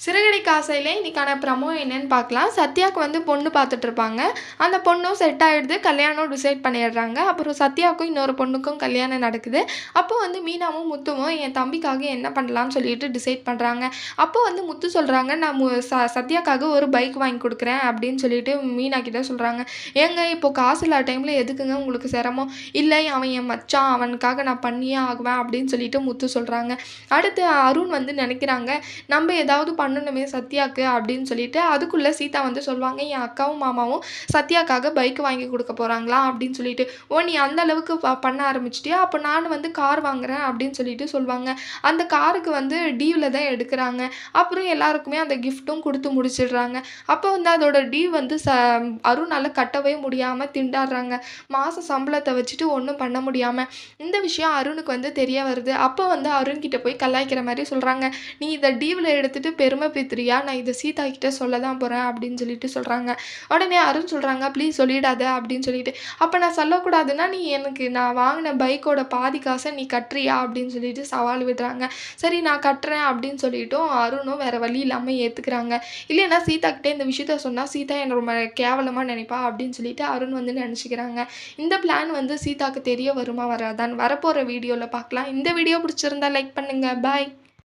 சிறகடிக்க ஆசையிலே இன்னைக்கான ப்ரமோ என்னன்னு பார்க்கலாம். சத்யாவுக்கு வந்து பொண்ணு பார்த்துட்ருப்பாங்க. அந்த பொண்ணும் செட் ஆயிடுது. கல்யாணம் டிசைட் பண்ணிடுறாங்க. அப்புறம் சத்யாவுக்கும் இன்னொரு பொண்ணுக்கும் கல்யாணம் நடக்குது. அப்போ வந்து மீனாவும், முத்துவும் என் தம்பிக்காக என்ன பண்ணலான்னு சொல்லிட்டு டிசைட் பண்றாங்க. அப்போ வந்து முத்து சொல்றாங்க, "நான் சத்யாக்காக ஒரு பைக் வாங்கி குடுக்குறேன்" அப்படின்னு சொல்லிட்டு மீனா கிட்ட சொல்றாங்க. "ஏங்க இப்போ காசு இல்லாத டைம்ல எதுக்குங்க உங்களுக்கு சிரமம்?" "இல்லை, அவன் என் மச்சான். அவனுக்காக நான் பண்ணியே ஆகுவேன்" அப்படின்னு சொல்லிட்டு முத்து சொல்றாங்க. அடுத்து அருண் வந்து நினைக்கிறாங்க, "நம்ம ஏதாவது பண்ணணுமே சத்யாக்கு" அப்படின்னு சொல்லிட்டு, அதுக்குள்ள சீதா வந்து சொல்லுவாங்க, "என் அக்காவும், மாமாவும் சத்யாக்காக பைக் வாங்கி குடுக்க போறாங்களாம்" அப்படின்னு சொல்லிட்டு. "ஓ! நீ அந்த அளவுக்கு பண்ண ஆரம்பிச்சுட்டியா? அப்ப நானும் வந்து கார் வாங்குறேன்" அப்படின்னு சொல்லிட்டு சொல்லுவாங்க. அந்த காருக்கு வந்து டீவ்ல தான் எடுக்குறாங்க. அப்புறம் எல்லாருக்குமே அந்த கிஃப்ட்டும் குடுத்து முடிச்சிடுறாங்க. அப்போ வந்து அதோட டீவ் வந்து அருணால கட்டவே முடியாம திண்டாடுறாங்க. மாச சம்பளத்த வச்சுட்டு ஒண்ணும் பண்ண முடியாம. இந்த விஷயம் அருணுக்கு வந்து தெரிய வருது. அப்போ வந்து அருண் கிட்ட போய் கலாய்க்கிற மாரி சொல்றாங்க, "நீ இத டீவ்ல எடுத்துட்டு பெருமை பீத்துறியா? நான் இத சீதா கிட்ட சொல்ல தான் போறேன்" அப்படின்னு சொல்லிட்டு சொல்றாங்க. உடனே அருண் சொல்றாங்க, "ப்ளீஸ் சொல்லிடாத" அப்படின்னு சொல்லிட்டு. "அப்ப நான் சொல்லக்கூடாதுன்னா, நீ எனக்கு நான் வாங்குன பைக்கோட பாதி காச நீ கட்டுறியா?" அப்படின்னு சொல்லிட்டு சவால் விடுறாங்க. சரி நான் கட்டுறேன் அப்படின்னு சொல்லிட்டும் அருணும் வேற வழி இல்லாம ஏத்துக்கிறாங்க. இல்லைன்னா சீதா கிட்ட இந்த விஷயத்த சொன்னா சீதா என்ன ரொம்ப கேவலமா நினைப்பா அப்படின்னு சொல்லிட்டு அருண் வந்து நினைச்சுக்கிறாங்க. இந்த பிளான் வந்து சீதாக்கு தெரிய வருமா வராதான்னு வரப்போற வீடியோல பார்க்கலாம். இந்த வீடியோ பிடிச்சிருந்தா லைக் பண்ணுங்க. பாய்.